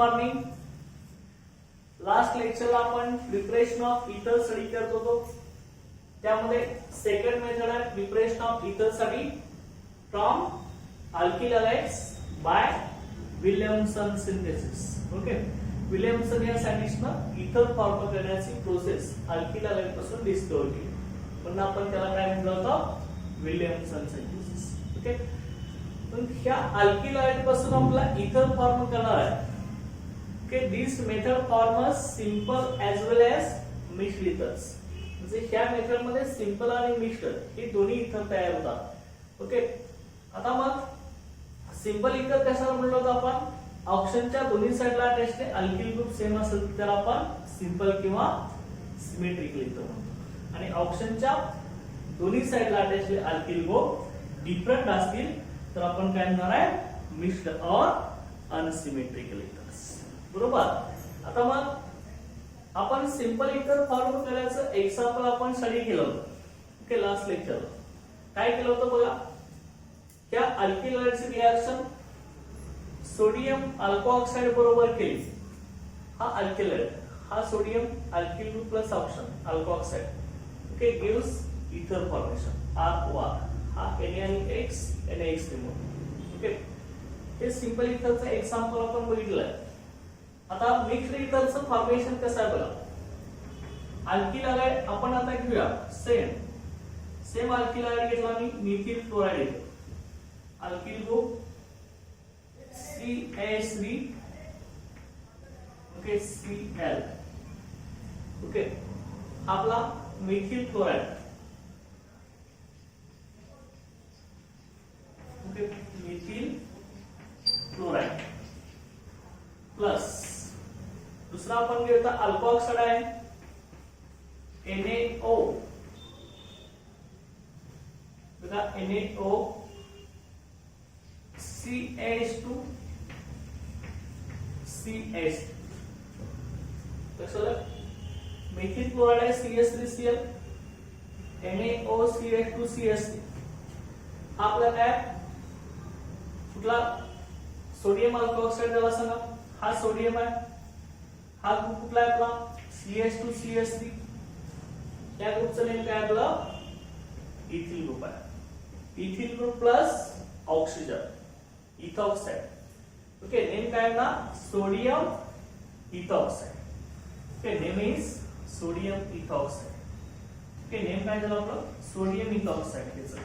Morning. Last लेक्चरला आपण preparation of इथर study करत होतो. त्यामध्ये सेकंड मेथड आहे प्रिपरेशन ऑफ इथर साठी from alkyl halides by Williamson synthesis. Okay, Williamson या सायंटिस्टनं इथर फॉर्म करण्याची प्रोसेस अल्किल हॅलाइड पासून डिस्कवर केली, म्हणून आपण त्याला काय म्हटलं होतं, विल्यमसन सिंथेसिस. ओके, पण ह्या अल्किल हॅलाइड पासून आपल्याला इथर फॉर्म करणार आहे. ओके, दिस method forms simple as well age mixed ethers. म्हणजे ह्या मेथड मध्ये सिंपल आणि मिक्स्ड हे दोन्ही इथर तयार होतात. ओके, आता मग सिंपल इथर कशाला म्हणलो होतो आपण, ऑक्सिजनच्या दोन्ही साइडला अटॅच्ड अल्किल ग्रुप सेम असेल तर आपण सिंपल किंवा सिमेट्रिकल इथर म्हणतो, आणि ऑक्सिजनच्या दोन्ही साइडला अटॅच्ड अल्किल ग्रुप डिफरंट असतील तर आपण काय म्हणणार आहे, मिक्स्ड और अनसिमेट्रिकल इथर्स. बरोबर. आता मग आपण सिंपल इथर फॉर्म करायचं एक्झाम्पल आपण स्टडी केलं होतं. ओके, लास्ट लेक्चर काय केलं होतं बघा, त्या अल्किल हॅलाइडची रिएक्शन सोडियम अल्कोऑक्साइड बरोबर केली. हा अल्किल हॅलाइड, हा sodium alkyl group plus oxygen alkoxide. Okay, gives ether formation R2R. हा NaNX NaX रिमूव्ह. ओके, हे सिंपल इथरचं एक्झाम्पल आपण बघितलंय. आता मिक्स्ड इथरचं फॉर्मेशन कसं आहे बघा. अल्किल हॅलाइड आपण आता घेऊया सेम अल्किल हॅलाइड घेतला मी, मिथिल क्लोराइड घेतो. Alkyl group CH3 okay Cl. Okay, आपला methyl chloride. Okay, methyl chloride plus दुसरा आपण घेऊया अल्कोऑक्साइड आहे NaO. बघा NaO CH2 CH. लक्षात, मिथिल क्लोराइड आहे CH3Cl NaO CH2 CH3. हा आपला काय कुठला सोडियम अल्कोऑक्साइड त्याला सांगा, हा सोडियम आहे. हा ग्रुप कुठला आहे आपला CH2 CH3. त्या ग्रुपचं नेम काय आपलं इथिल ग्रुप आहे. Ethyl group plus oxygen ethoxide. Okay, name काय आहे ना, sodium ethoxide. Okay, name is sodium ethoxide. Okay, name काय झालं आपलं, सोडियम इथॉक्साइड. त्याचं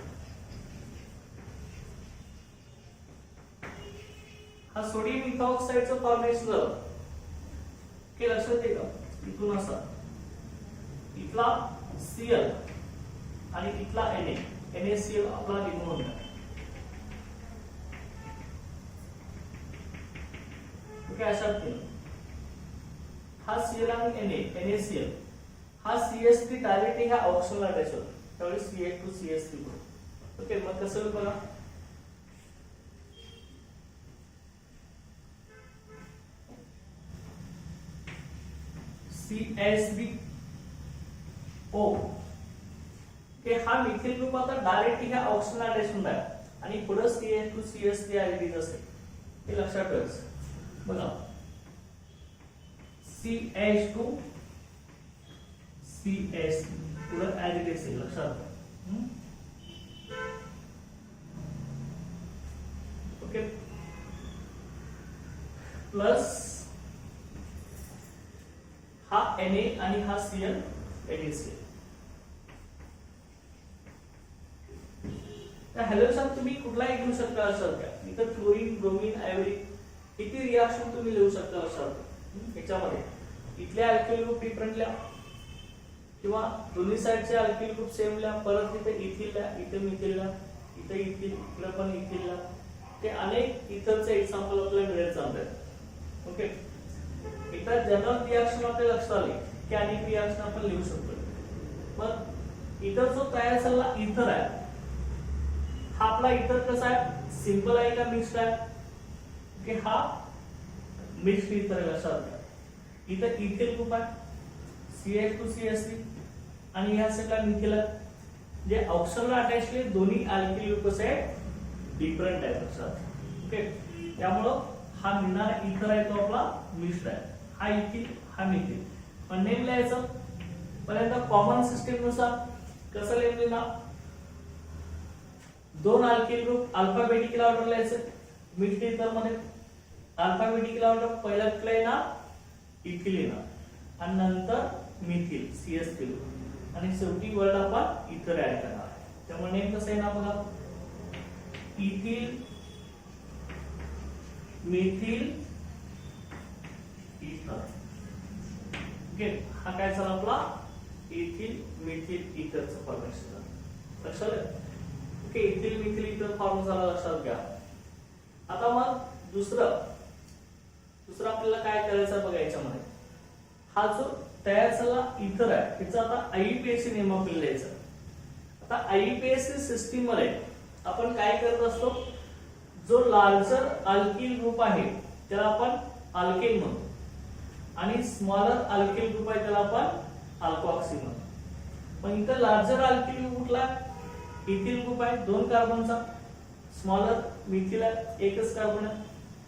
हा सोडियम इथॉक्साइडचं फॉर्मेशन झालं. ओके, लक्षात येते का, इथून असा इथला Cl आणि इथला NaCl आपला रिमूव्ह होणार. ओके, अशा केलं. हा Cl आणि NaCl हा CH3 डायरेक्टली ह्या ऑक्सिजनला अटॅच होतो, त्यावेळी CH2 CH3 होतो. ओके, मग कसं होईल बघा, CH3O. ओके, हा मिथिल ग्रुप आता डायरेक्टली ह्या ऑक्सिजनला अटॅच होणार आहे आणि पुढे CH2 CH3 ऍड असेल, हे लक्षात ठेवायचं. बघा CH2 CH3 पुढे ऍड असेल, लक्षात. ओके, प्लस हा Na आणि हा Cl NaCl. त्या हॅलोजन तुम्ही कुठलाही घेऊ शकता लक्षात घ्या. इथं क्लोरीन ब्रोमीन आयोडीन किती रिएक्शन तुम्ही लिहू शकता लक्षात. याच्यामध्ये इथल्या अल्किल ग्रुप डिफरंटल्या किंवा दोन्ही साइडचे अल्किल ग्रुप सेमल्या, परत इथे इथिलला, इथे मिथिलला, इथे इथिल, इकडे पण इथिलला. ते अनेक इथरचे एक्झाम्पल आपल्याला मिळत चालतात. ओके, इथं जनरल रिएक्शन आपल्या लक्षात आले की अनेक रिएक्शन आपण लिहू शकतो. मग इथं जो तयार झालेला इथर आहे, हा आपला इथर कसा आहे, सिंपल आहे का मिक्स्ड आहे. ओके, हा मिक्स्ड इथर आहे, लक्षात घ्या. इथं इथिल ग्रुप आहे CH2 CH3 आणि ह्या साइडला मिथिल आहे. जे ऑक्सिजनला अटॅचले दोन्ही अल्किल ग्रुप आहेत डिफरंट आहेत लक्षात. ओके, त्यामुळे हा मिळणारा इथर आहे तो आपला मिश्र आहे, हा इथिल हा मिथिल. पण नेम लिहायचं पहिल्यांदा कॉमन सिस्टीम नुसार कसं लिहिणार, दोन अल्किल ग्रुप अल्फाबेटिकल ऑर्डर लिहायचं. मिक्स्ड इथर मध्ये अल्फाबेटिकल ऑर्डर पहिला कुठला येणार इथिल येणार आणि नंतर मिथिल CH3 आणि शेवटी वर्ड आपण इथर ऍड करणार आहे. त्यामुळे नेम कसं येणार बघा, इथिल मिथिल इथर. ओके, हा काय झाला आपला इथिल मिथिल इथरचं फॉर्मेशन झालं. लक्षात आलं? ओके, इथिल मिथिल इथर फॉर्म झाला, लक्षात घ्या. आता मग दुसरं आपल्याला काय करायचं बघा याच्यामध्ये, हा जो तयार झाला इथर आहे त्याचा आता IUPAC नेम आपल्याला लिहायचा. आता IUPAC सिस्टीम मध्ये आपण काय करत असतो, जो लार्जर अल्किल ग्रुप आहे त्याला आपण अल्केन म्हणतो आणि स्मॉलर अल्किल ग्रुप आहे त्याला आपण अल्कोऑक्सी म्हणतो. पण इथं लार्जर अल्किल ग्रुप कुठला, इथिल ग्रुप आहे 2 कार्बनचा, स्मॉलर मिथिल आहे एकच कार्बन आहे,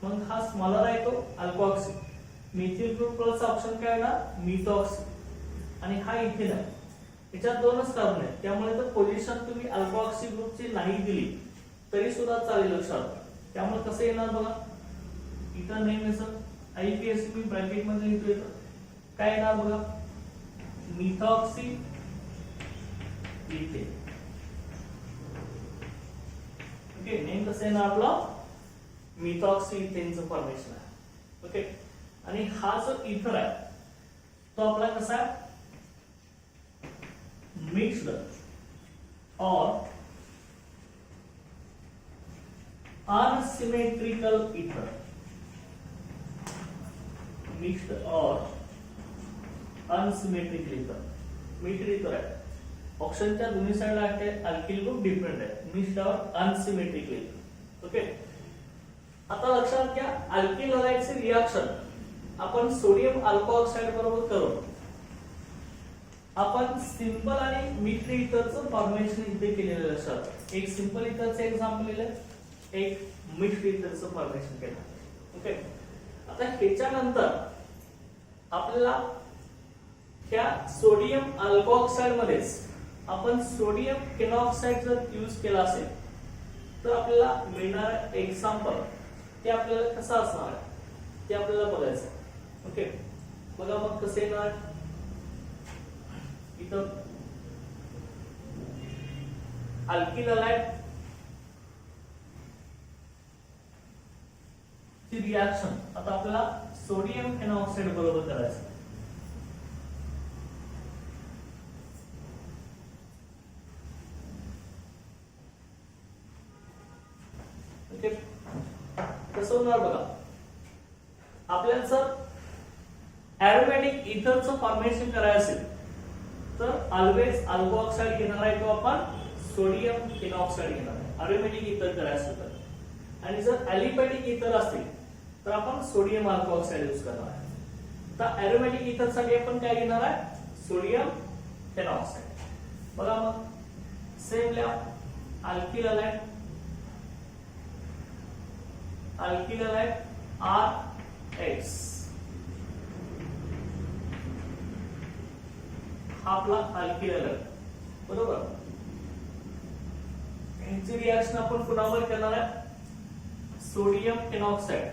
मग हा स्मॉलर आहे तो अल्कोऑक्सी. मिथिल ग्रुप प्लस ऑप्शन काय येणार मिथॉक्सी आणि हा इथिल आहे, याच्यात 2च कार्बन आहेत. त्यामुळे तर पोझिशन तुम्ही अल्कोऑक्सी ग्रुपची नाही दिली तरी सुद्धा चालेल, लक्षात. त्यामुळे कसं येणार बघा, इथं नेम येतं IUPAC मी ब्रॅकेट मध्ये लिहितो, येतं काय येणार बघा मिथॉक्सी इथेन. ओके, नेम कसं येणार आपलं मिथॉक्सी इथेनचं फॉर्मेशन आहे. ओके, आणि हा जो इथर आहे तो आपला कसा आहे मिक्स्ड और अनसिमेट्रिकल इथर. मिक्स्ड और अनसिमेट्रिकल इथर, मिक्स्ड इथर आहे. ऑप्शनच्या दोन्ही साइडला आहे अल्किल ग्रुप डिफरंट आहे, मिक्स्ड और अनसिमेट्रिकल इथर. ओके, आता लक्षात घ्या अल्किल हलाइडची रिएक्शन आपण सोडियम अल्कोऑक्साइड बरोबर करू. आपण सिंपल आणि मिक्स्ड इथरचं फॉर्मेशन इथे केलेलं, लक्षात. एक सिंपल इथरचं एक्झाम्पल लिहिलं, एक मिक्स्ड इथरचं फॉर्मेशन केलं. ओके, आता ह्याच्यानंतर आपल्याला ह्या सोडियम अल्कोऑक्साइड मध्येच आपण सोडियम फेनॉक्साइड जर यूज केला असेल तर आपल्याला मिळणारं एक्झाम्पल ते आपल्याला कसं असणार आहे ते आपल्याला बघायचं. ओके, बघा मग कसं येणार, इथं अल्किल हलाइड ची रिएक्शन आता आपल्याला सोडियम फेनॉक्साइड बरोबर करायचं. ओके, कसं होणार बघा, आपल्याला जर एरोमॅटिक इथरचं फॉर्मेशन करायचं असेल तर ऑलवेज अल्कोऑक्साइड घेणार आहे तो आपण सोडियम फेनॉक्साइड घेणार आहे एरोमॅटिक इथर करायचं असेल तर. आणि जर ॲलिफॅटिक इथर असतील तर आपण सोडियम अल्कोऑक्साइड यूज करणार आहे. तर एरोमॅटिक इथर साठी आपण काय घेणार आहे सोडियम फेनॉक्साइड. बघा मग सेम लिहा, अल्किल हलाइड RH हा आपला अल्किल हलाइड बरोबर. यांची रिएक्शन आपण कुणावर करणार आहे सोडियम फेनॉक्साइड.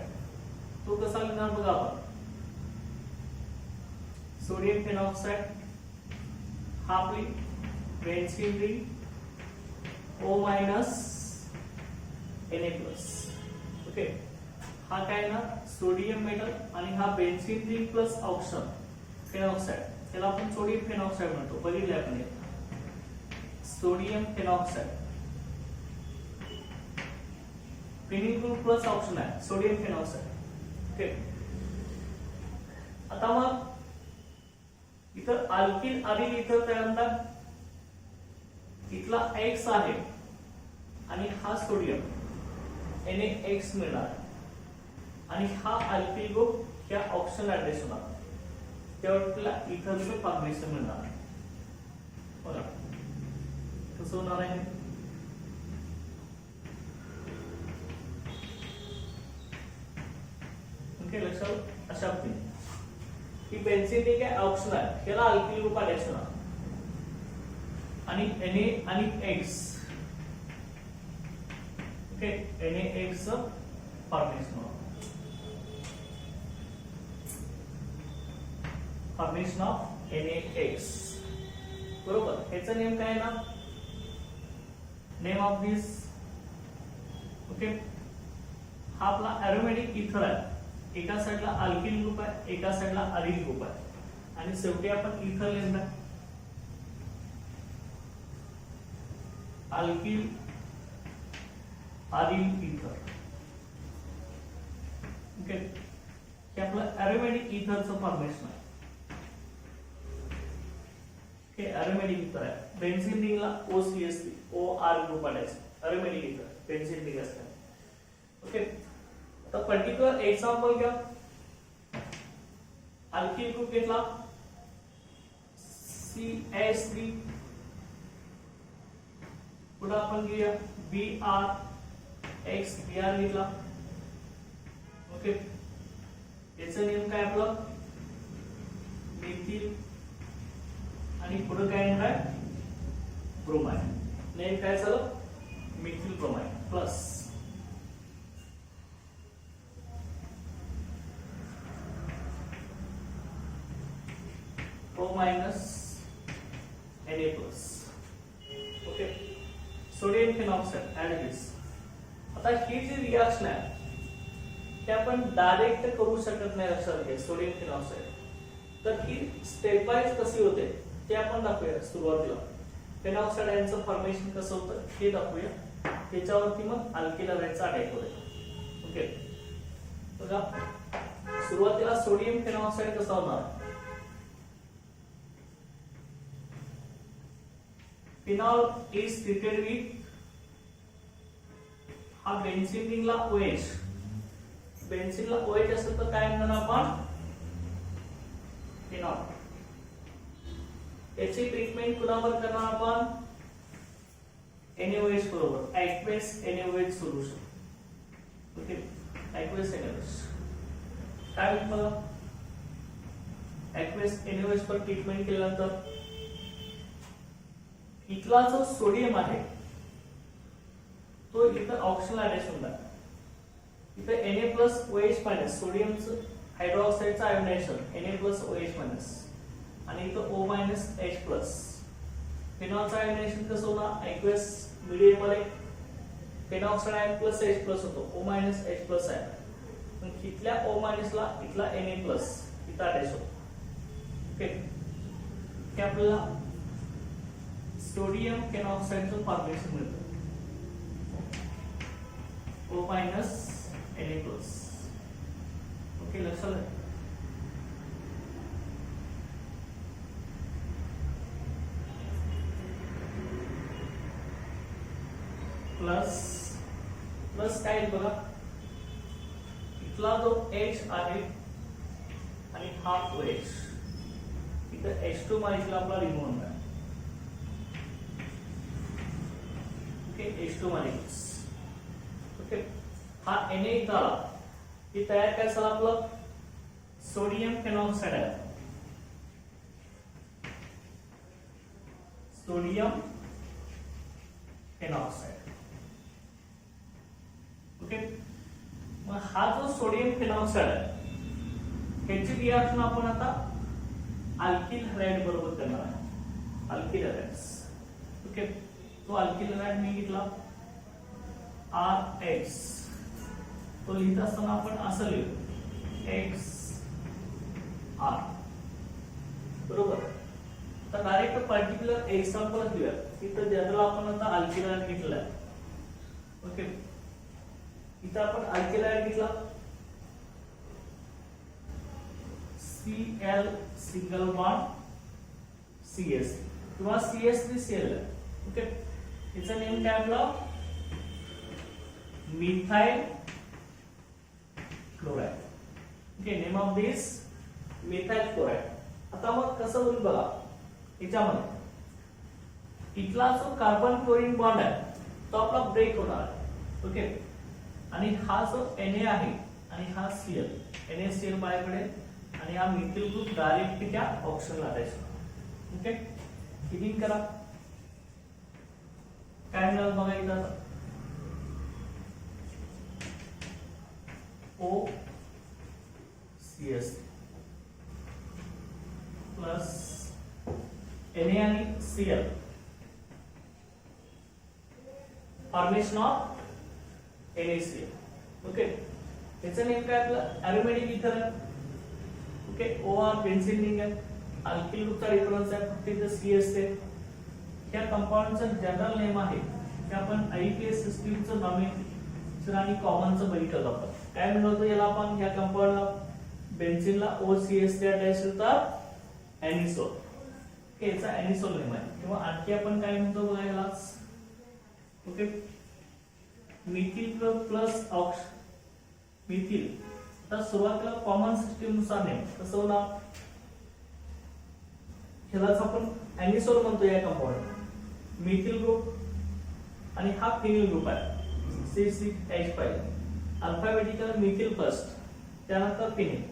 तो कसा लिहिणार बघा आपण, सोडियम फेनॉक्साइड हा आपली benzene ring O- Na+. Okay, हा काय ना सोडियम मेटल आणि हा benzene ring plus oxygen phenoxide, त्याला आपण सोडियम फेनॉक्साइड म्हणतो. बघितले आपण sodium phenoxide phenyl group plus option आहे सोडियम फेनॉक्साइड. ओके, आता मग इथं अल्किल आधी इथं त्यानंतर इथला X आहे आणि हा सोडियम NaX मिळणार आणि हा अल्किल ग्रुप या ऑप्शन ऍड्रेस होणार, त्यावर आपल्याला इथरचं फॉर्मेशन मिळणार. बघा कसं होणार आहे, ओके लक्षात अशा पद्धतीने ही बेन्झीन रिंग आहे ऑक्सिजन त्याला अल्किल ग्रुप अटॅच होणार आणि Na आणि X okay NaX formation of NaX बरोबर ह्याचं नेम काय आहे ना नेम ऑफ दिस ओके हा आपला एरोमेटिक इथर आहे एका साइडला अल्किल ग्रुप आहे एका साइडला अरिल ग्रुप आहे आणि शेवटी आपण इथर लिहिणार अल्किल अरिल इथर ओके हे आपलं एरोमेटिक इथरचं फॉर्मेशन आहे ओके एरोमेटिक इथर आहे बेन्झीन रिंगला OCH3 OR group attach aromatic ether benzene ring असते ओके आता पर्टिक्युलर एक्झाम्पल घ्या अल्किल ग्रुप घेतला CH3 पुढे आपण घेऊया BR घेतला ओके याचं नेम काय आपलं मिथिल आणि पुढे काय येणार आहे ब्रोमाइड नेम काय झालं methyl bromide plus O minus Na plus okay sodium phenoxide add this आता ही जी रिएक्शन आहे ते आपण डायरेक्ट करू शकत नाही लक्षात घ्या सोडियम फिनॉक्साइड तर ही स्टेप बाय कशी होते ते आपण दाखवूया सुरुवातीला फिनॉक्साइड आयनचं फॉर्मेशन कसं होतं हे दाखवूया त्याच्यावरती मग अल्किल आयनचा अटॅक होईल ओके बघा सुरुवातीला सोडियम फिनॉक्साइड कसा होणार Phenol is treated with हा बेन्झीन रिंगला OH बेन्झीनला OH असेल तर काय म्हणणार आपण फिनॉल याची ट्रीटमेंट कुणावर करणार आपण NaOH बरोबर aqueous NaOH solution okay aqueous NaOH काय होईल मला aqueous NaOH पर ट्रीटमेंट केल्यानंतर इथला जो सोडियम आहे तो इथं ऑक्सिजन अटॅच होणार इथं Na+OH- सोडियमचं हायड्रोक्साइडचं आयोनायझेशन Na+OH- आणि इथं O-H+. फिनॉलचं आयोनायझेशन कसं होणार एक्वस मीडियम मध्ये फिनॉक्साइड आयन प्लस H+ होतो O-H+ आहे पण इथल्या O- ला इथला Na+ इथं अटॅच होतो ओके की आपल्याला सोडियम फिनॉक्साइडचं फॉर्मेशन मिळतं O-Na+. ओके लक्षात आहे प्लस प्लस काय बघा इथला जो H आहे आणि हा OH इथं H2 मालिकला आपला रिमूव्ह होणार H2 मालिक्स ओके हा Na इथं आला ही तयार काय झालं आपलं सोडियम फिनॉक्साइड आहे सोडियम फिनॉक्साइड ओके मग हा जो सोडियम फिनॉक्साइड आहे ह्याची रिएक्शन आपण आता अल्किल हॅलाइड बरोबर करणार आहे अल्किल हॅलाइड्स ओके तो अल्किल हॅलाइड मी घेतला RX तो लिहित असताना आपण असं लिहू XR बरोबर आता डायरेक्ट पर्टिक्युलर एक्झाम्पल घेऊया इथं जनरल आपण आता अल्किल हॅलाइड घेतला ओके इथं आपण अल्किल हॅलाइड घेतला Cl सिंगल बॉन्ड CS किंवा CS3Cl ओके इट्स नेम काय आपलं methyl chloride okay name of this methyl chloride आता मग कसं होईल बघा याच्यामध्ये इथला जो कार्बन क्लोरीन बॉन्ड आहे तो आपला ब्रेक होणार ओके आणि हा जो Na आहे आणि हा Cl NaCl बाहेर पडेल आणि हा मिथिल ग्रुप डायरेक्ट त्या ऑक्सिजनला अटॅच होणार. ओके, फिलिंग करा. काय मिळालं बघा इथं आता OCS प्लस Na आणि Cl formation of NaCl. Okay, याचं नेम काय आपलं अरोमॅटिक इथर आहे. ओके, OR बेन्झीन रिंग आहे. अल्किल ग्रुपचा डिफरन्स आहे फक्त इथे C असते. या कंपाऊंडचं जनरल नेम आहे ते आपण IUPAC सिस्टीमचं नॉमेनक्लेचर आणि कॉमनचं बघितलं आपण. काय म्हणतो याला आपण या कंपाऊंडला बेन्झीनला OCS ते अटॅच होतात एनिसोल. ओके, याचा एनिसोल नेम आहे. किंवा आणखी आपण काय म्हणतो बघा याला. Okay, methyl plus oxy methyl. तर सुरुवातीला कॉमन सिस्टीम नुसार नेम कसं होणार, ह्यालाच आपण एनिसोल म्हणतो या कंपाऊंड. मिथिल ग्रुप आणि हा फिनिल ग्रुप आहे C6H5. अल्फाबेटिकल मिथिल फर्स्ट, त्यानंतर फिनिल,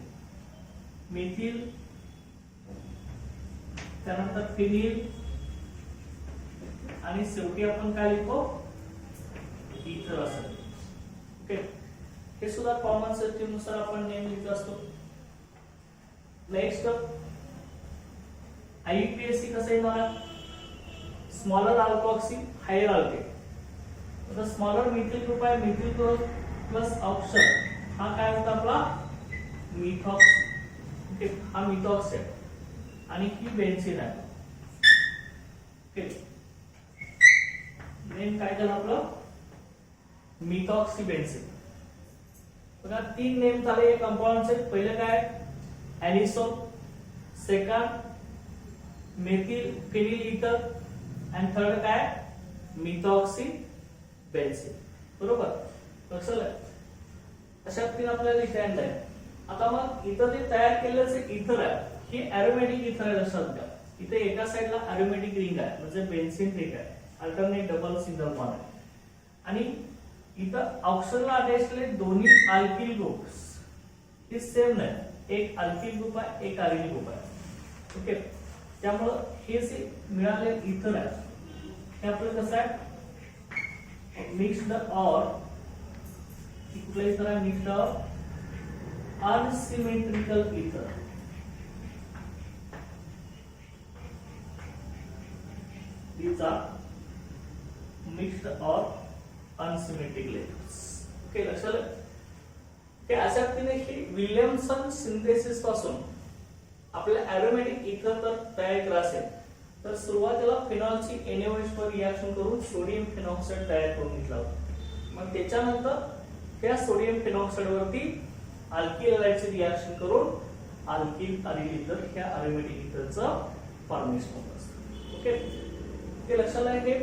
मिथिल त्यानंतर फिनिल आणि शेवटी आपण काय लिहितो इथर असं. ओके, हे सुद्धा कॉमन सिस्टीम नुसार आपण नेम लिहित असतो. नेक्स्ट IUPAC कसं येणार, स्मॉलर अल्कोक्सी हायर अल्केन. आता स्मॉलर मिथिल ग्रुप आहे, मिथिल ग्रुप प्लस ऑक्सिजन हा काय होता आपला मिथॉक्स. ओके, हा मिथॉक्स आहे आणि ही बेन्झीन आहे. ओके, नेम काय झालं आपलं मिथॉक्सी बेन्झीन. बघा तीन नेम झाले या कंपाऊंडचे. पहिले काय एनिसोल, सेकंड मेथिल फिनिल इथर आणि थर्ड काय मिथॉक्सी बेन्झीन. बरोबर, लक्षात आहे. अशा तीन आपल्याला लिहायला आहे. आता मग इथं जे तयार केलेलं जे इथर आहे हे एरोमॅटिक इथर आहे. लक्षात घ्या, इथे एका साइडला एरोमॅटिक रिंग आहे म्हणजे बेन्झीन रिंग आहे, अल्टरनेट डबल सिंगल बॉन्ड आहे. आणि इथं ऑक्सिजनला अटॅच केले दोन्ही अल्किल ग्रुप्स हे सेम नाही, एक अल्किल ग्रुप आहे एक अरिल ग्रुप आहे. ओके, त्यामुळे हे जे मिळाले इथर आहे हे आपलं कसं आहे मिक्स्ड ऑर कुठलं इथर आहे मिक्स्ड ऑर अनसिमेट्रिकल इथर. These are mixed or unsymmetric layers. Okay, लक्षात आलं. ते अशा पद्धतीने हे विल्यमसन सिंथेसिस पासून आपल्या एरोमॅटिक इथर तर तयार करायचे तर सुरुवातीला फिनॉलची NaOH वर रिएक्शन करून सोडियम फिनॉक्साइड तयार करून घेतला. मग त्याच्यानंतर त्या सोडियम फिनॉक्साइड वरती अल्किल हॅलाइडची रिएक्शन करून अल्किल अरिल इथर ह्या एरोमॅटिक इथरचं फॉर्मेशन होत असतं. ओके, ते लक्षात आहे.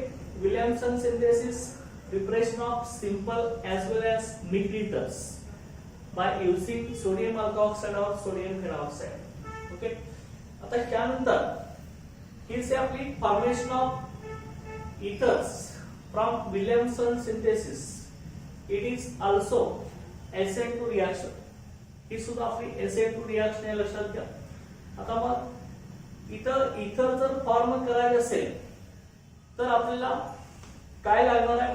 Williamson synthesis preparation of simple as well as mixed ethers by using sodium alkoxide or sodium phenoxide. Okay, आता त्यानंतर ही से आपली formation of ethers from Williamson synthesis. It is also SN2 reaction. ही सुद्धा आपली SN2 reaction आहे, लक्षात घ्या. आता मग इथर जर फॉर्म करायचे असेल तर आपल्याला काय लागणार आहे,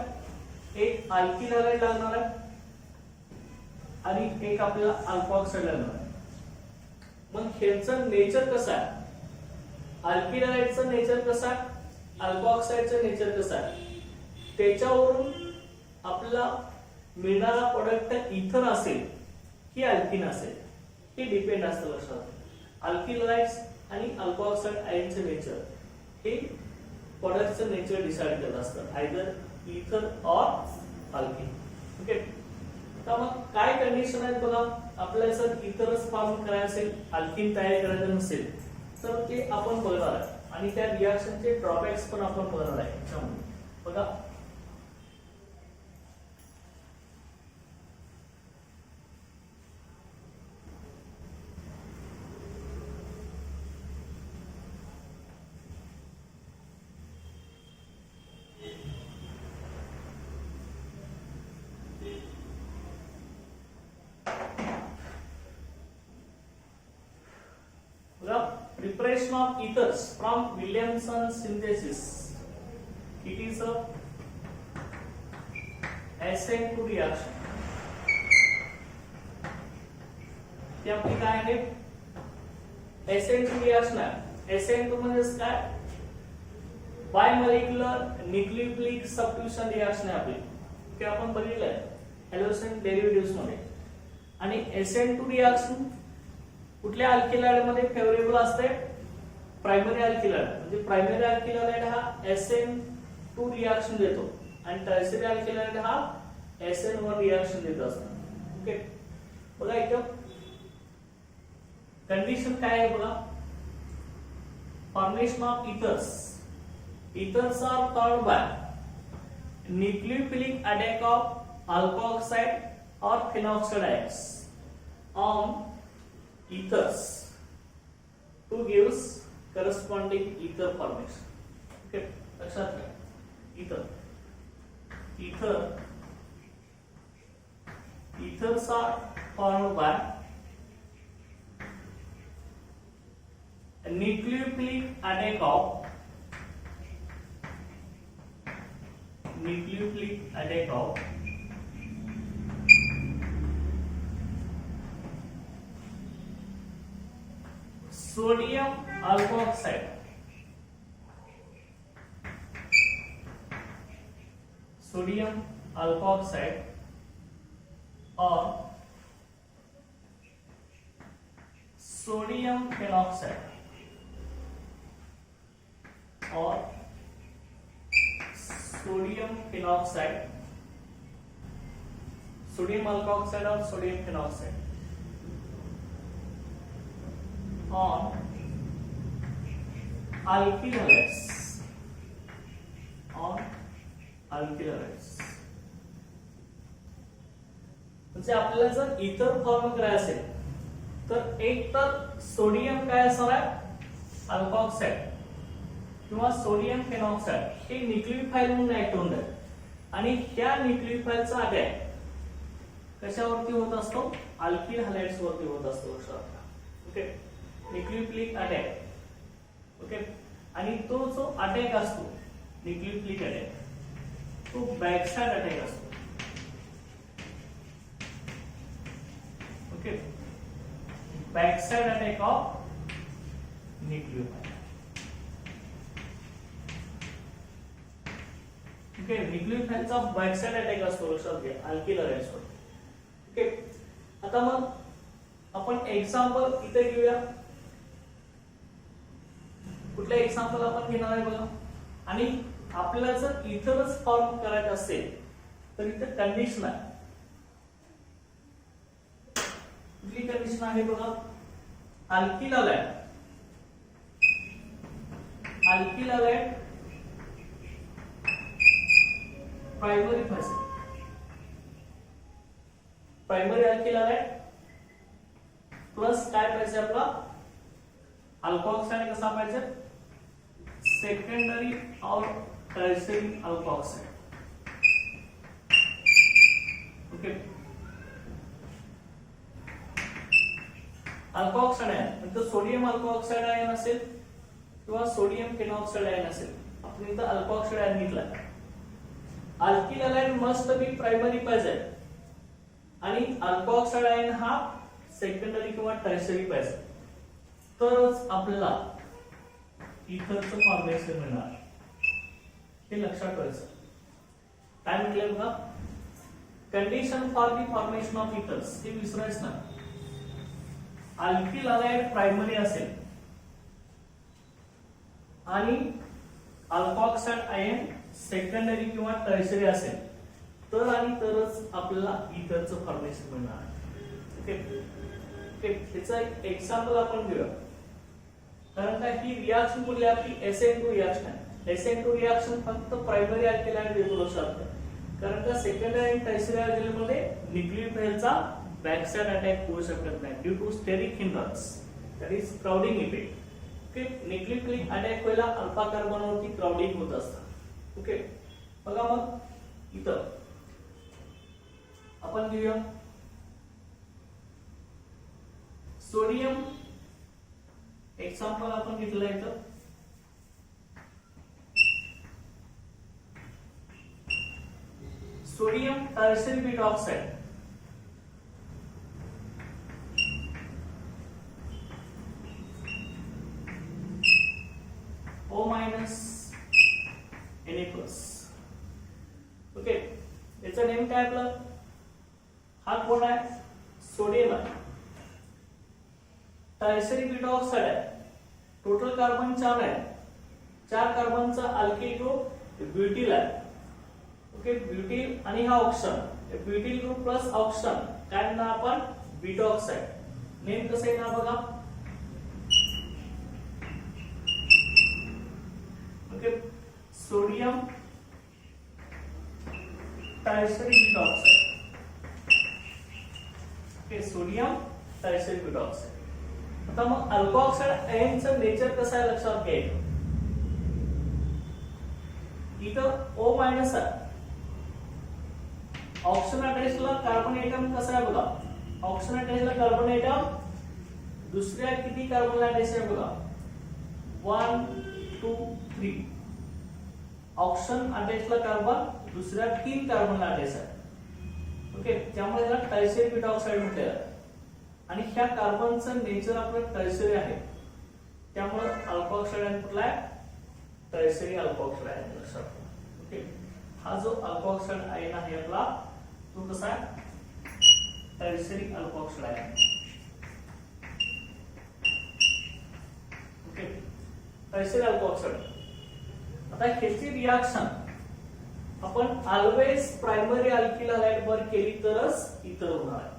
एक अल्किल हॅलाइड लागणार आहे आणि एक आपल्याला अल्कोऑक्साइड लागणार आहे. मग ह्याचं नेचर कसं आहे, अल्किल हॅलाइडचं नेचर कसं आहे, अल्कोऑक्साइडचं नेचर कसं आहे, त्याच्यावरून आपल्याला मिळणारा प्रोडक्ट इथर असेल की अल्किन असेल हे डिपेंड असतं. लक्षात, अल्किल हॅलाइड्स आणि अल्कोऑक्साइड आयनचे नेचर हे प्रोडक्टचं नेचर डिसाइड करत असतं, आयदर इथर ऑर अल्किन. ओके, तर मग काय कंडिशन आहेत बघा, आपल्याला जर इथरच फॉर्म करायचं असेल, अल्किन तयार करायचं नसेल तर ते आपण बघणार आहे आणि त्या रिएक्शनचे ड्रॉबॅक्स पण आपण बघणार आहे. बघा preparation of ethers from Williamson synthesis. It is a SN2 reaction. ते आपली काय आहे SN2 रिएक्शन आहे. SN2 म्हणजे काय बायमॉलिक्युलर न्यूक्लियोफिलिक सबस्टिट्यूशन रिएक्शन आहे आपली ते आपण बघितलंय हॅलोजन डेरिव्हेटिव्हज मध्ये. आणि SN2 रिएक्शन कुठल्या अल्किलाइड मध्ये फेवरेबल असते प्रायमरी अल्किलाइड म्हणजे प्रायमरी अल्किलाइड हा SN2 रिएक्शन देतो आणि टर्शियरी अल्किलाइड हा SN1 रिएक्शन देत असतो. ओके बघा इथं कंडिशन काय आहे बघा formation of ethers. Ethers are formed by nucleophilic attack of alkoxide or phenoxide ions on ethers to gives corresponding ether formation. Okay, लक्षात घ्या. Ethers are formed by a nucleophilic attack of sodium alkoxide or sodium phenoxide or sodium phenoxide, sodium alkoxide or sodium phenoxide on alkyl halides म्हणजे आपल्याला जर इथर form करायचं असेल तर एक तर सोडियम काय असणार आहे अल्कोक्साइड किंवा सोडियम फेनॉक्साइड हे न्यूक्लियोफाइल म्हणून ऍक्ट होणार आणि ह्या न्यूक्लियोफाइलचा अटॅक कशावरती होत असतो अल्किल हॅलाइड्स वरती होत असतो लक्षात. Okay nucleophilic attack. ओके आणि तो जो अटॅक असतो न्यूक्लियोफिलिक अटॅक तो बॅकसाइड अटॅक असतो. Okay backside attack of nucleophile. Okay न्यूक्लियोफाइलचा बॅकसाइड अटॅक असतो लक्षात घ्या अल्किल हॅलाइड्सवर. ओके आता मग आपण एक्झाम्पल इथे घेऊया. कुठलं एक्झाम्पल आपण घेणार आहे बघा. आणि आपल्याला जर इथरच फॉर्म करायचं असेल तर इथे कंडिशन आहे. कुठली कंडिशन आहे बघा alkyl halide primary alkyl halide plus काय पाहिजे आपला अल्कोक्साइड कसा पाहिजे सेकंडरी और टर्शियरी अल्कोक्साइड. ओके अल्कोक्साइड आहे म्हणजे सोडियम अल्कोक्साइड आयन असेल किंवा सोडियम फेनॉक्साइड आयन असेल. आपण इथं अल्कोक्साइड आयन घेतला. Alkyl halide must be primary पाहिजे आणि अल्कोक्साइड आयन हा सेकंडरी किंवा टर्शियरी पाहिजे तरच आपल्याला इथरचं फॉर्मेशन मिळणार. हे लक्षात ठेवायचं. काय म्हटलंय बघा condition for the formation of ethers हे विसरायचं ना. अल्किल हॅलाइड प्रायमरी असेल आणि अल्कोक्साइड आयन सेकंडरी किंवा टर्शियरी असेल तर आणि तरच आपल्याला इथरचं फॉर्मेशन मिळणार. ओके ह्याचा एक एक्झाम्पल आपण घेऊया. कारण काय ही रिएक्शन कुठली आपली SN2 रिएक्शन आहे. SN2 रिएक्शन फक्त प्रायमरी अल्किलाइड देतो लक्षात. कारण का सेकंडरी आणि टर्शियरी अल्किलाइड मध्ये न्यूक्लियोफाइलचा बॅकसाइड अटॅक होऊ शकत नाही due to steric hindrance that is crowding effect. Okay nucleophilic attack व्हायला अल्फा कार्बनवरती क्राउडिंग होत असतं. ओके बघा मग इथं आपण घेऊया सोडियम एक्झाम्पल आपण घेतलं इथं sodium tertiary beta oxide O minus Na plus. Okay, याचं नेम काय आपलं? हा कोण आहे? सोडियम आहे. टर्शियरी बीटा ऑक्साइड आहे. टोटल कार्बन 4 आहे. 4 कार्बनचा अल्किल ग्रुप ब्युटील आहे. ओके, ब्युटील आणि हा ऑक्सिजन, ब्युटील ग्रुप प्लस ऑक्सिजन काय म्हणणार आपण? Beta oxide. नेम कसं आहे ना बघा. Okay, sodium tertiary beta oxide. Okay, sodium tertiary beta oxide. आता मग अल्फा ऑक्साइड आयनचं नेचर कसं आहे लक्षात घ्यायचं. इथं O मायनस आहे. ऑक्सिजन अटॅचला कार्बन एटम कसा आहे बघा. ऑक्सिजन अटॅचला कार्बन एटम दुसऱ्या किती कार्बनला अटॅच आहे बघा. 1 2 3. ऑक्सिजन अटॅचला कार्बन दुसऱ्या 3 कार्बनला अटॅच आहे. ओके, त्यामुळे याला टर्शियरी बीटा ऑक्साइड म्हटले जाते. आणि ह्या कार्बनचं नेचर आपलं टर्शियरी आहे, त्यामुळे अल्फा ऑक्साइड आयन कुठला आहे? टर्शियरी अल्फा ऑक्साइड आयन लक्षात ठेवा. ओके, हा जो अल्फा ऑक्साइड आयन आहे आपला तो कसा आहे? Tertiary alpha oxide ion. Okay, tertiary alpha oxide. आता ह्याची रिएक्शन आपण ऑलवेज प्रायमरी अल्किल हॅलाइड वर केली तरच इतर होणार आहे.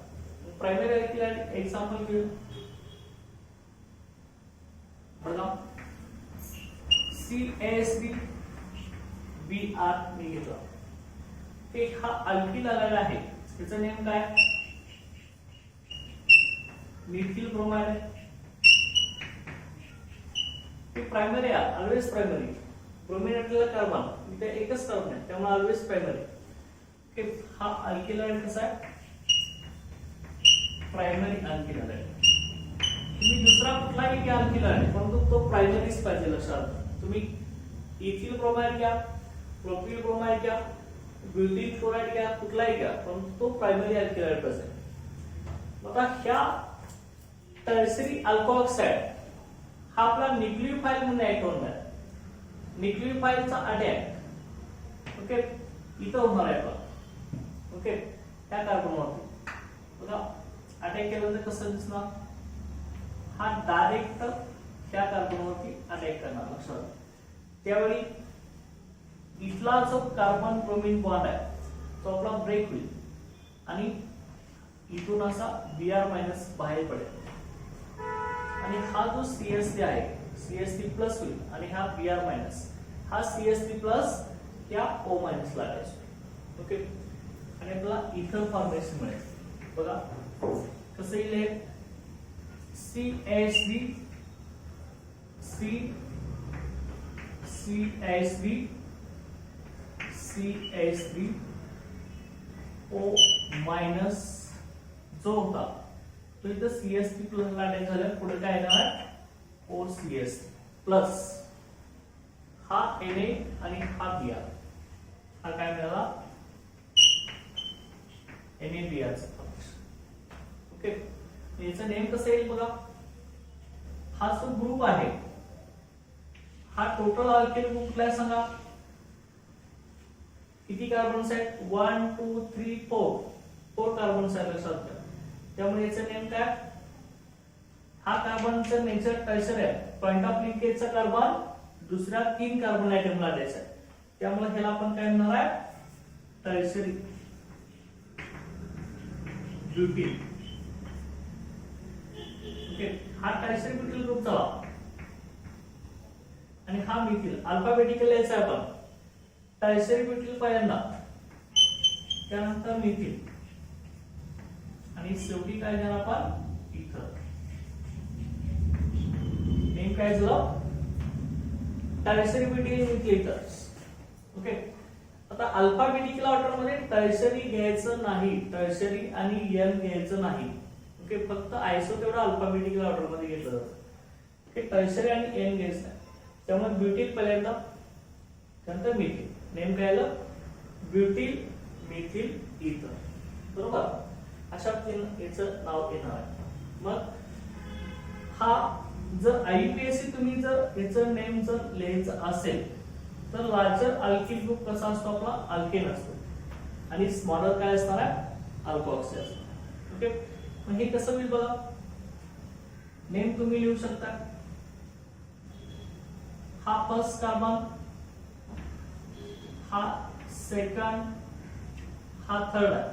प्रायमरी अल्किल हॅलाइड एक्झाम्पल घेऊ बघा. CaSB Br मी घेतला. एक हा अल्किल हॅलाइड आहे, त्याचं नेम काय? Methyl bromide. हे प्रायमरी आहे, ऑलवेज प्रायमरी. ब्रोमीन आपल्याला कार्बन इथे एकच कार्बन आहे, त्यामुळे ऑलवेज प्रायमरी. ओके, हा अल्किल हॅलाइड कसा आहे? Primary alkyl halide. तुम्ही दुसरा कुठलाही घ्या अल्किल हॅलाइड, परंतु तो प्रायमरीच पाहिजे लक्षात. तुम्ही इथिल ब्रोमाइड घ्या, प्रोपिल ब्रोमाइड घ्या, ब्युटिल क्लोराइड घ्या, कुठलाही घ्या, परंतु तो प्रायमरी अल्किल हॅलाइड पाहिजे. आता ह्या टर्शियरी अल्फा ऑक्साइड हा आपला न्यूक्लियोफाइल म्हणून ऍटॉम आहे. न्यूक्लियोफाइलचा अटॅक ओके इथं होणार आहे आपला. ओके, त्या कार्बनवरती बघा अटॅक केल्यानंतर कसं दिसणार? हा डायरेक्ट त्या कार्बनवरती अटॅक करणार लक्षात. त्यावेळी इथला जो कार्बन ब्रोमीन बॉन्ड आहे तो आपला ब्रेक होईल आणि इथून असा Br मायनस बाहेर पडेल आणि हा जो CH3 आहे CH3 प्लस होईल आणि हा Br मायनस, हा CH3 प्लस त्या O मायनस ला अटॅच होईल. ओके, आणि आपल्याला इथर फॉर्मेशन मिळेल. बघा कसं येईल? CH3 CH3 O मायनस जो होता तो इथं CH3 प्लस ला अटॅच झाला. पुढे काय येणार? OCH प्लस हा Na आणि हा Br. हा काय मिळाला? NaBr. ओके, याचं नेम कसं येईल बघा. हा जो ग्रुप आहे हा टोटल अल्किल ग्रुप कुठला आहे सांगा. किती कार्बन्स आहेत? 1 2 3 4 कार्बन्स आहेत लक्षात घ्या. त्यामुळे याचं नेम काय? हा कार्बनचं नेचर टर्शियरी आहे. पॉइंट ऑफ लिंकेजचा कार्बन दुसऱ्या 3 कार्बन आयटमला अटॅच आहे, त्यामुळे ह्याला आपण काय म्हणणार आहे? टर्शियरी ब्युटील. ओके, हा टर्शियरी ब्युटील ग्रुप झाला आणि हा मिथिल. अल्फाबेटिकल यायचं आहे आपण. टर्शियरी ब्युटील पहिल्यांदा, त्यानंतर मिथिल आणि शेवटी काय देणार आपण? इथर. नेम काय झालं? Tertiary butyl methyl ethers. Okay, आता अल्फाबेटिकल ऑर्डर मध्ये टर्शियरी घ्यायचं नाही, टर्शियरी आणि N घ्यायचं नाही. ओके, फक्त आयसो तेवढा अल्फाबेटिकल ऑर्डर मध्ये घेतलं जातं. हे टर्शरी आणि एन घ्यायचं नाही. त्यामुळे ब्युटिल पहिल्यांदा, त्यानंतर मिथिल. नेम काय आलं? ब्युटिल मिथिल इथर. बरोबर, अशा याचं नाव येणार आहे. मग हा जर आययुपीएसी तुम्ही जर याचं नेम जर लिहायचं असेल तर लार्जर अल्किल ग्रुप कसा असतो आपला? अल्केन असतो आणि स्मॉलर काय असणार आहे? अल्कोऑक्सी असतो. ओके, मग हे कसं होईल बघा. नेम तुम्ही लिहू शकता. हा फर्स्ट कार्बन, हा सेकंड, हा थर्ड आहे.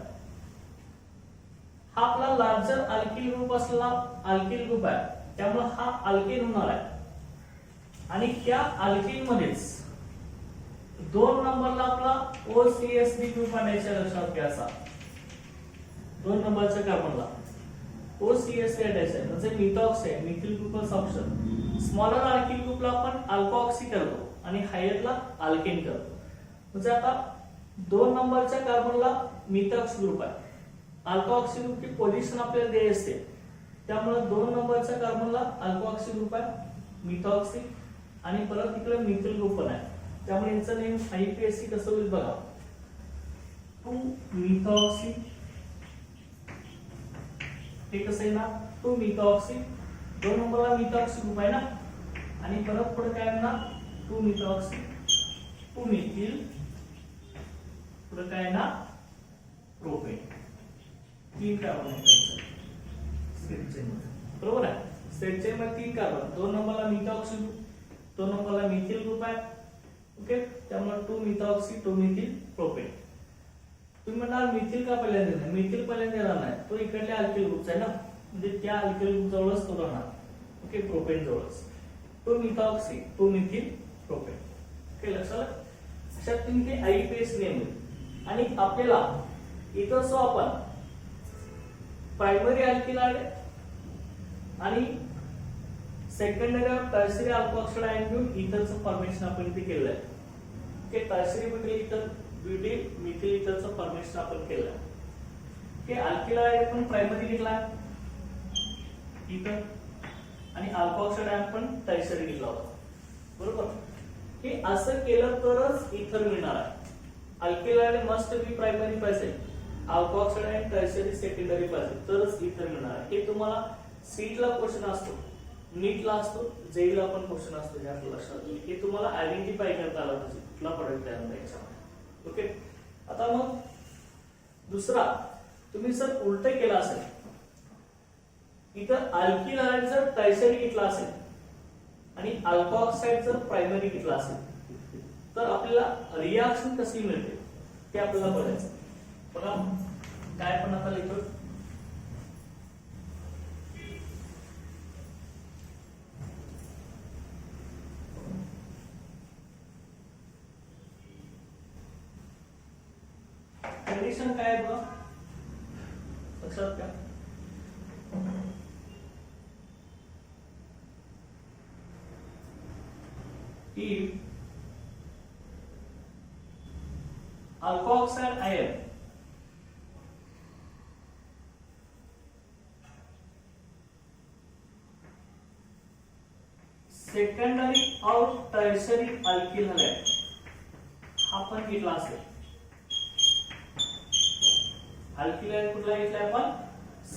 हा आपला लार्जर अल्किल ग्रुप असलेला अल्किल ग्रुप आहे, त्यामुळे हा अल्केन होणार आहे. आणि त्या अल्किन मध्येच 2 नंबरला आपला OCSB ग्रुप आणायचा. लक्षात घ्या, असा 2 नंबरच्या कार्बनला OCSB आणायचा म्हणजे मिथॉक्सी आहे, मिथिल ग्रुपच ऑप्शन. स्मॉलर अल्किल ग्रुपला आपण अल्कोऑक्सी करतो आणि हायरला अल्केन करतो. म्हणजे आता 2 नंबरच्या कार्बनला मिथॉक्स ग्रुप आहे, अल्कोऑक्सी ग्रुपची पोझिशन आपल्याला द्यायची असते, त्यामुळे 2 नंबरच्या कार्बनला अल्कोऑक्सी ग्रुप आहे, मिथॉक्सी, आणि परत इकडे मिथिल ग्रुप पण आहे. त्यामुळे यांचं नेम आययुपीएसी कसं होईल बघा. 2 मिथॉक्सी, हे कसं आहे ना, 2 मिथॉक्सी, 2 नंबरला मिथॉक्सी ग्रुप आहे ना, आणि परत पुढे काय आहे ना, 2 मिथॉक्सी, 2 मिथिल, पुढे काय आहे ना, प्रोपेन. 3 कार्बन आहेत स्ट्रेट चेन मध्ये. बरोबर आहे, स्ट्रेट चेन मध्ये 3 कार्बन. 2 नंबरला मिथॉक्सी ग्रुप, 2 नंबरला मिथिल ग्रुप आहे. ओके, त्यामुळे 2 मिथॉक्सी, 2 मिथिल, प्रोपेन. तुम्ही म्हणाल मिथिल का पहिल्यांदा नाही? मिथिल पहिल्यांदा येणार नाही, तो इकडल्या अल्किल ग्रुपचा आहे ना, म्हणजे त्या अल्किल ग्रुप जवळच तो राहणार. ओके, प्रोपेन जवळच. 2 मिथॉक्सी, 2 मिथिल, प्रोपेन. ओके, लक्षात आलं? अशा तुम्ही हे आययुपीएसी नेम. आणि आपल्याला इथं सो आपण प्रायमरी अल्किलाइड आणि सेकंडरी ऑफ टर्शियरी अल्कोऑक्साइड आयन घेऊन इथरचं फॉर्मेशन आपण इथे केलेलं आहे. ओके, टर्शियरी ब्युटिल इथर, ब्युटिल मिथिल इथरचं फॉर्मेशन आपण केलं आहे. ओके, अल्किलाइड पण प्रायमरी घेतला इथर आणि अल्कोऑक्साइड आयन पण टर्शियरी घेतला होता. बरोबर, हे असं केलं तरच इथर मिळणार आहे. अल्किलाइड मस्ट बी प्रायमरी पाहिजे, अल्कोऑक्साइड आयन टर्शियरी सेकंडरी पाहिजे, तरच इथर मिळणार आहे. हे तुम्हाला सीटला क्वेश्चन असतो, नीटला असतो, जेईला पण क्वेश्चन असतो. जे आपल्या लक्षात येईल की तुम्हाला आयडेंटिफाय करता आला पाहिजे कुठला प्रोडक्ट तयार करायचा. ओके, आता मग दुसरा, तुम्ही जर उलट केला असेल, इथं अल्किलाइड जर टर्शियरी घेतला असेल आणि अल्कोऑक्साइड जर प्रायमरी घेतला असेल तर आपल्याला रिएक्शन कशी मिळते ते आपल्याला बघायचं. बघा काय पण आता लिहितो. कंडिशन काय आहे बघा, लक्षात घ्या. If alkoxide ion सेकंडरी और टर्शियरी अल्किल हॅलाइड हा पण घेतला असेल. अल्किलाइड कुठला घेतला आपण?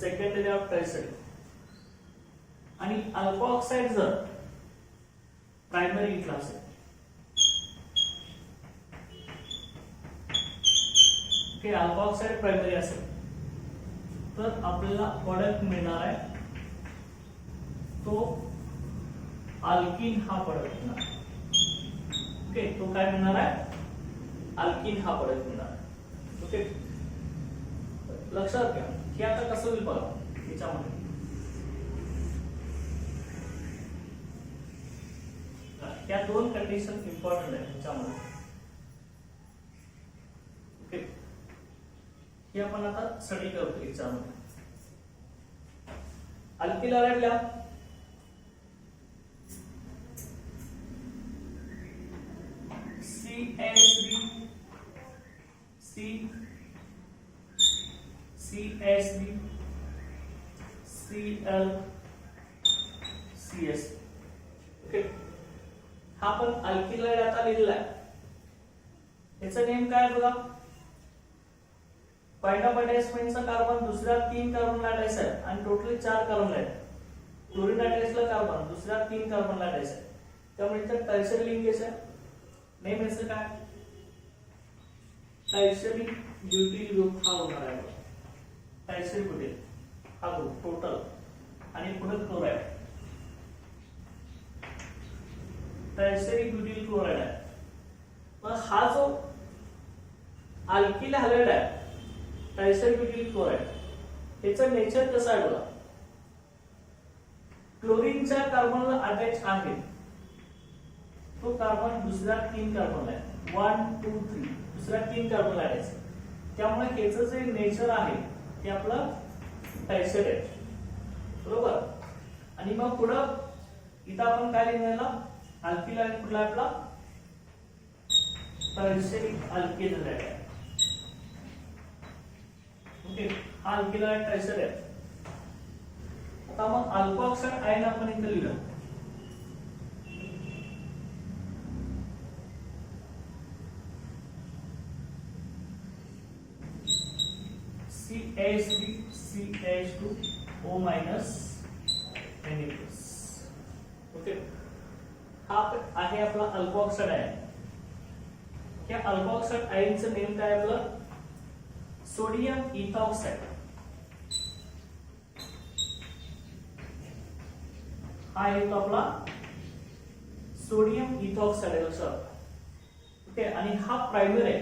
Secondary of tertiary. आणि अल्कोऑक्साइड जर प्रायमरी घेतला असेल, ओके, अल्कोऑक्साइड प्रायमरी असेल तर आपल्याला प्रोडक्ट मिळणार आहे तो अल्किन हा प्रोडक्ट मिळणार. ओके, तो काय मिळणार आहे? अल्किन हा प्रोडक्ट मिळणार. ओके, लक्षात घ्या. हे आता कसं होईल बघा. याच्यामध्ये या 2 कंडिशन इम्पॉर्टंट आहे याच्यामध्ये. ओके, हे आपण आता स्टडी करतो. याच्यामध्ये अल्किल हॅलाइडला CH3 CHB Cl CS okay, हा पण अल्किलाइड आता लिहिलेला आहे. याचं नेम काय बघा, पहिला अटॅचमेंटचा कार्बन, दुसऱ्या 3 कार्बन अटॅच आहे आणि टोटली 4 कार्बन आहेत. क्लोरीन अटॅचला कार्बन, दुसऱ्या 3 कार्बन अटॅच आहे, त्यामुळे इथे टर्शियरी लिंकेज आहे. नेम याचं काय, टर्शियरी ब्युटिल ग्रुप हा होणार आहे. टर्शियरी ब्युटिल हा ग्रुप टोटल आणि पुढे क्लोराइड, टर्शियरी ब्युटिल क्लोराइड आहे. मग हा जो अल्किल हॅलाइड आहे टर्शियरी ब्युटिल क्लोराइड, याचं नेचर कसं आहे बघा, क्लोरीनच्या कार्बनला अटॅच आहे, तो कार्बन दुसऱ्या 3 कार्बनला आहे, 1 2 3 दुसऱ्या 3 कार्बनला अटॅच आहे, त्यामुळे याचं जे नेचर आहे ते आपलं टर्शियरी आहे, बरोबर. आणि मग पुढं इथं आपण काय लिहिलेला, अल्किल आहे कुठला आपला, टर्शियरी अल्किल आहे. ओके, हा अल्किल आहे टर्शियरी आहे. आता मग अल्फा ऑक्साइड आयन आपण इथे लिहिलं, CH3 CH2O Na+. ओके, हा आहे आपला अल्फा ऑक्साइड आयन. या अल्फा ऑक्साइड आयनचं नेम काय आपलं, सोडियम इथॉक्साइड. हा येतो आपला सोडियम इथॉक्साइड आहे लक्षात. ओके, आणि हा प्रायमरी आहे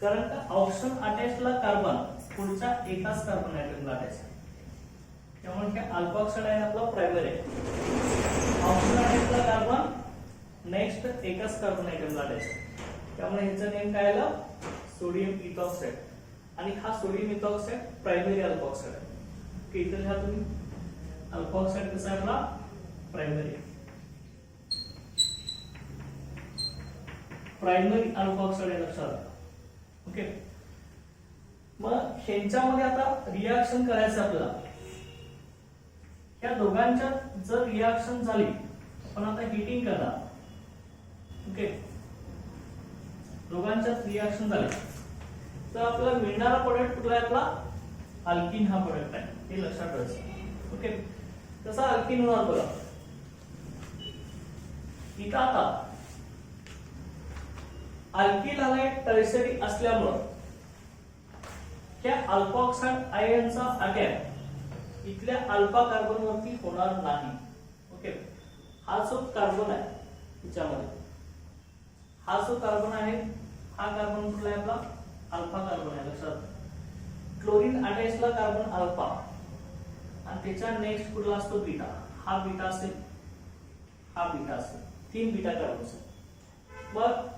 कारण का ऑक्सिजन अटॅचला कार्बन पुढच्या एकाच कार्बन ॲटमला अटॅच आहे, त्यामुळे हे अल्फा ऑक्साइड आहे आपला प्रायमरी आहे. ऑक्सिजन अटॅचला कार्बन नेक्स्ट एकाच कार्बन ॲटमला अटॅच आहे, त्यामुळे ह्याचं नेम काय आलं, सोडियम इथॉक्साइड. आणि हा sodium ethoxide primary alpha oxide आहे. ओके, इथे लिहा तुम्ही अल्फा ऑक्साइड कसा आहे आपला, प्रायमरी अल्फा ऑक्साइड आहे लक्षात. ओके, मग ह्यांच्यामध्ये आता रिएक्शन करायचं आपल्याला. या दोघांच्या जर रिएक्शन झाली, आपण आता हीटिंग करणार. ओके, दोघांच्यात रिएक्शन झाली तर आपल्याला मिळणारा प्रोडक्ट कुठला आहे आपला, अल्किन हा प्रोडक्ट आहे, हे लक्षात ठेवायचं. ओके, कसा अल्किन होणार बघा, इथं आता अल्किल हॅलाइड टर्शियरी असल्यामुळे त्या अल्फा ऑक्साइड आयनचा अटॅक इथल्या अल्फा कार्बन वरती होणार नाही. ओके, हा जो कार्बन आहे त्याच्यामध्ये, हा जो कार्बन आहे हा कार्बन कुठला आहे आपला, अल्फा कार्बन आहे लक्षात. क्लोरीन अटॅचला कार्बन अल्फा आणि त्याच्या नेक्स्ट कुठला असतो बीटा, हा बीटा असेल, हा बीटा असेल, 3 बीटा कार्बन असेल. मग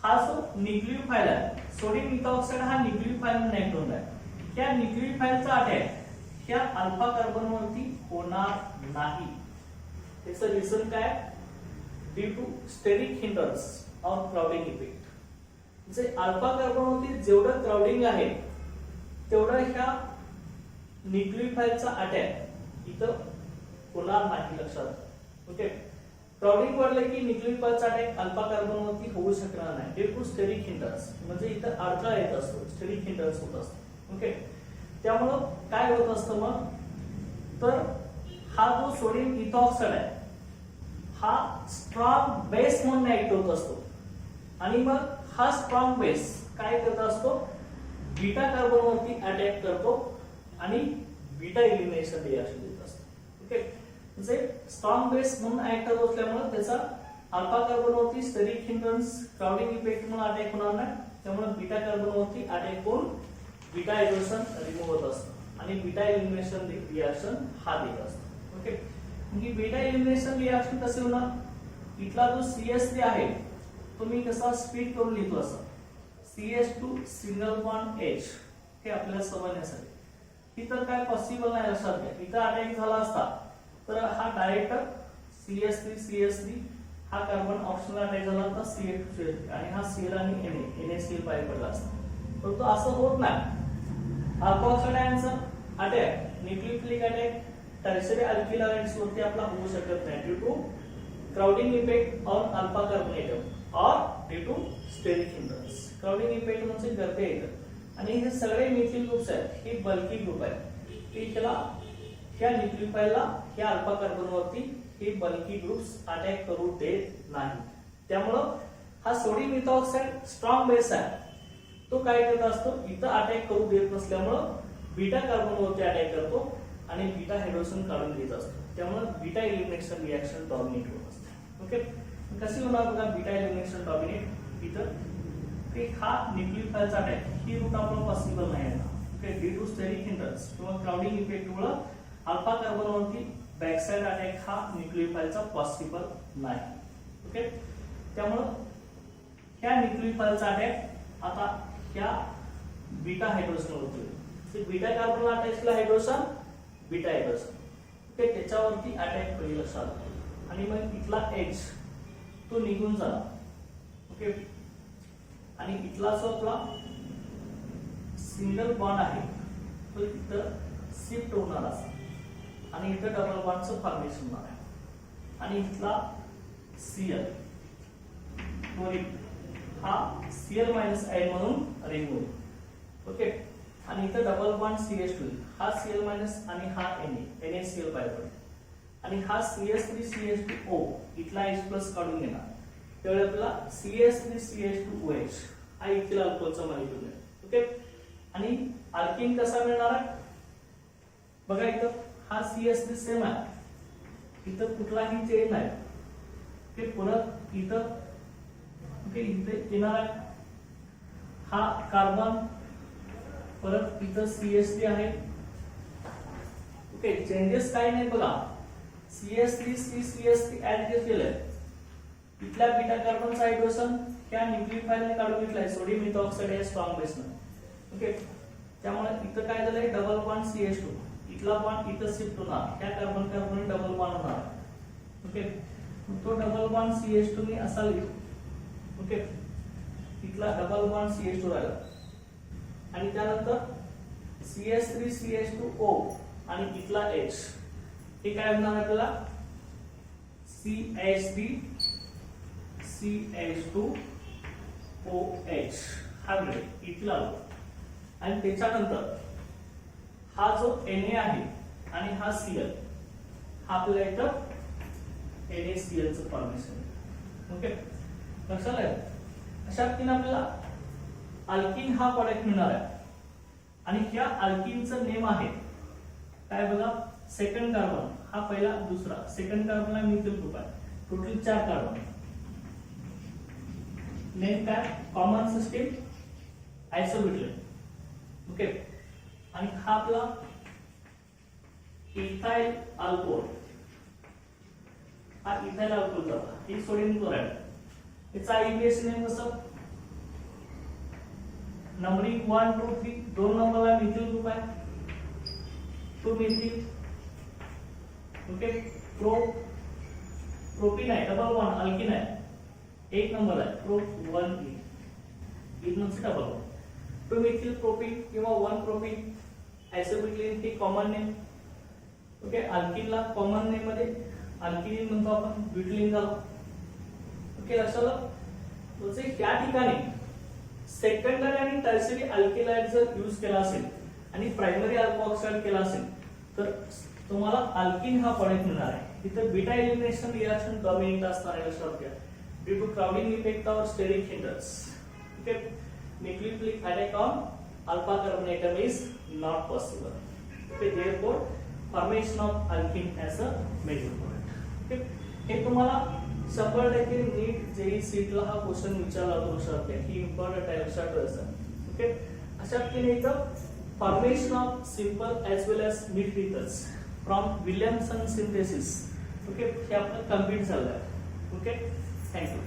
हा जो न्यूक्लियोफाइल आहे, सोडियम इथॉक्साइड हा न्यूक्लियोफाइल म्हणून ऍक्ट आहे. त्या न्यूक्लियोफाइलचा अटॅक या अल्फा कार्बन वरती होणार नाही. त्याचं रिझन काय, due to steric hindrance or crowding effect. जे अल्फा कार्बन वरती जेवढं क्राउडिंग आहे तेवढं ह्या न्यूक्लियोफाइलचा अटॅक इथं होणार नाही लक्षात. ओके, क्राउडिंग वाढलं की न्यूक्लियोफाइलचा अटॅक अल्फा कार्बन वरती होऊ शकणार नाही, ड्यू टू स्टेरिक हिंडरन्स, म्हणजे इथं अडथळा येत असतो, स्टेरिक हिंडरन्स होत असतो. ओके, त्यामुळं काय होत असतं मग, तर हा जो सोडियम इथॉक्साइड आहे हा स्ट्रॉंग बेस म्हणून ऍक्ट होत असतो आणि मग हा स्ट्रॉंग बेस काय करत असतो, बीटा कार्बन वरती अटॅक करतो आणि बीटा एलिमिनेशन रिएक्शन देत असतो. ओके, म्हणजे स्ट्रॉंग बेस म्हणून ऍक्ट होत असल्यामुळे त्याचा अल्फा कार्बन वरती स्टेरिक हिंडरन्स क्राउडिंग इफेक्ट म्हणून अटॅक होणार नाही, त्यामुळे बीटा कार्बन वरती अटॅक होऊन बीटा हायड्रोजन रिमूव्ह होत असतो आणि बीटा एलिमिनेशन रिएक्शन हा देत असतो. ओके, म्हणजे बीटा एलिमिनेशन रिएक्शन कसे होणार, इथला जो CH3 आहे तो मी कसा स्प्लिट करून लिहितो असं, CH2 सिंगल बॉन्ड H, हे आपल्याला समजण्यासाठी. इथं काय पॉसिबल नाही लक्षात घ्या, इथं अटॅक झाला असता तर हा डायरेक्ट CH3 हा कार्बन ऑप्शनल अटॅक झाला तर CH2 आणि हा Cl आणि NaCl बाहेर पडला असता, परंतु असं होत नाही. अल्फा ऑक्साइड आयनचा attack nucleophilic attack tertiary alkyl ions वरती आपला होऊ शकत नाही due to crowding effect on alpha carbonate और due to steric hindrance. Crowding effect म्हणजे गर्दी येतं आणि हे सगळे मिथिल ग्रुप्स आहेत हे बल्की ग्रुप आहेत की त्याला ह्या न्यूक्लियोफाइलला ह्या अल्फा कार्बन वरती हे बल्की ग्रुप्स अटॅक करू देत नाही. त्यामुळं हा सोडियम इथॉक्साइड स्ट्रॉंग बेस आहे तो काय करत असतो इथं अटॅक करू देत नसल्यामुळं बीटा कार्बन वरती अटॅक करतो आणि बीटा हायड्रोजन काढून घेत असतो. त्यामुळे बीटा एलिमिनेशन रिएक्शन डॉमिनेट होत असते. ओके कशी होणार बघा बीटा एलिमिनेशन डॉमिनेट इथं की हा न्यूक्लियोफाइलचा अटॅक ही रूट आपल्याला पॉसिबल नाही आहे. Okay due to steric hindrance किंवा क्राउडिंग इफेक्ट मुळे अल्फा कार्बन वरती बॅक साइड अटॅक हा न्यूक्लियोफाइलचा पॉसिबल नाही. ओके त्यामुळे ह्या न्यूक्लियोफाइलचा अटॅक आता ह्या बीटा हायड्रोजन वरती बीटा कार्बनला अटॅच केला हायड्रोजन बीटा हायड्रोजन ओके त्याच्यावरती अटॅक होईल लक्षात आणि मग इथला एच तो निघून जाणार. ओके आणि इथला जो आपला सिंगल बॉन्ड आहे तो इथं शिफ्ट होणार असा आणि इथं डबल बॉन्डचं फॉर्मेशन होणार आहे आणि इथला Cl क्लोरीन हा Cl मायनस आयन म्हणून रिंग होईल. ओके आणि इथं डबल बॉन्ड CH2 हा Cl मायनस आणि हा NaCl बाहेर आणि हा CH3CH2O इथला H प्लस काढून घेणार त्यावेळी आपल्याला CH3CH2OH हा इथला अल्कोहलचा मॉलिक्यूल आहे. ओके आणि अल्कीन कसा मिळणार आहे बघा इथं हा CH3 सेम आहे इथं कुठलाही चेंज नाही ते परत इथं ओके इथे येणार आहे हा कार्बन परत इथं CH3 आहे. ओके चेंजेस काही नाही बघा CH3 ऍड केलंय इथल्या बीटा कार्बनचा हायड्रोजन त्या न्यूक्लियोफाइलने काढून घेतलाय सोडियम इथॉक्साइड या स्ट्रॉंग बेसने. ओके त्यामुळे इथं काय झालंय डबल बॉन्ड CH2 इथला बॉन्ड इथं शिफ्ट होणार त्या कार्बन कार्बन डबल बॉन्ड होणार. ओके तो डबल बॉन्ड CH2 ने असा लिहू. ओके इथला डबल बॉन्ड CH2 राहिला आणि त्यानंतर CH3CH2O आणि इथला H हे काय होणार आपल्याला CH3CH2OH हा मिळेल इथला आणि त्याच्यानंतर हा जो Na आहे आणि हा Cl हा आपल्याला इथं NaCl चं फॉर्मेशन. ओके लक्षात आहे अशा पद्धतीने आपल्याला अल्किन हा प्रोडक्ट मिळणार आहे आणि ह्या अल्किनचं नेम आहे काय बघा सेकंड कार्बन हा पहिला दुसरा सेकंड कार्बनला मिथिल ग्रुप आहे टोटल 4 कार्बन नेम काय कॉमन सिस्टीम आयसोब्युटेन. ओके आणि हा आपला इथाइल अल्कोहोल हा इथाइल अल्कोहोल झाला ही सोडियम क्लोराइड याचा आयपीएस नेम कसं नंबरिंग 1 2 3 दोन नंबरला मिथिल ग्रुप आहे 2 मिथिल. ओके प्रोपीन आहे डबल बॉन्ड अल्किन आहे एक नंबर आहे प्रो 1 इथनच डबल बॉन्ड 2 मिथिल प्रोपीन किंवा 1 प्रोपीन आयसोब्युटेन हे common name. Okay अल्किनला common name मध्ये अल्किन म्हणतो आपण ब्युटिलिन झालं. ओके लक्षात म्हणजे या ठिकाणी सेकंडरी आणि टर्शियरी अल्किलाइड जर यूज केला असेल आणि प्रायमरी अल्कोऑक्साइड केला असेल तर तुम्हाला अल्किन हा प्रोडक्ट मिळणार आहे. इथे बीटा एलिमिनेशन रिएक्शन डॉमिनेट असणार आहे लक्षात घ्या ड्यू टू क्राउडिंग इफेक्ट और steric hindrance. Okay nucleophilic attack on alpha carbon atom is not possible. Okay therefore formation of alkene as a major product. Okay हे तुम्हाला 100% नीट जेई सीटला हा question विचारला जाऊ शकतो ही इम्पॉर्टंट आहे लक्षात ठेवायचं. ओके अशा पद्धतीने इथं formation of simple as well as mixed ethers from Williamson synthesis. Okay हे आपलं कंप्लीट झालं आहे. Okay thank you.